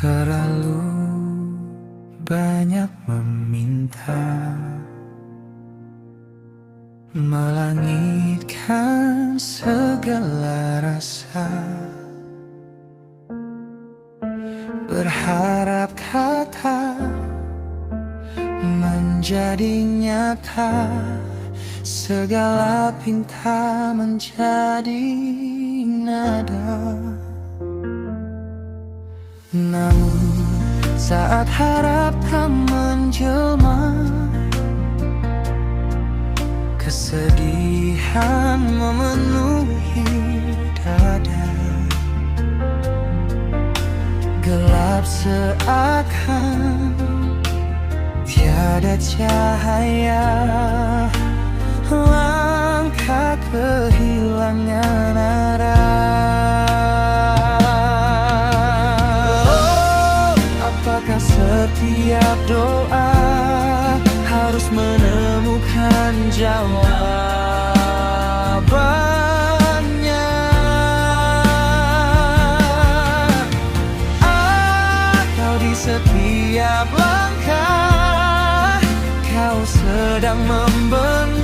Terlalu banyak meminta, melangitkan segala rasa, berharap kata menjadi nyata, segala pinta menjadi nada. Namun saat harap tak menjelma, kesedihan memenuhi dada. Gelap seakan tiada cahaya, langkah kehilangan arah. Apakah setiap doa harus menemukan jawabannya? Atau di setiap langkah kau sedang membentuk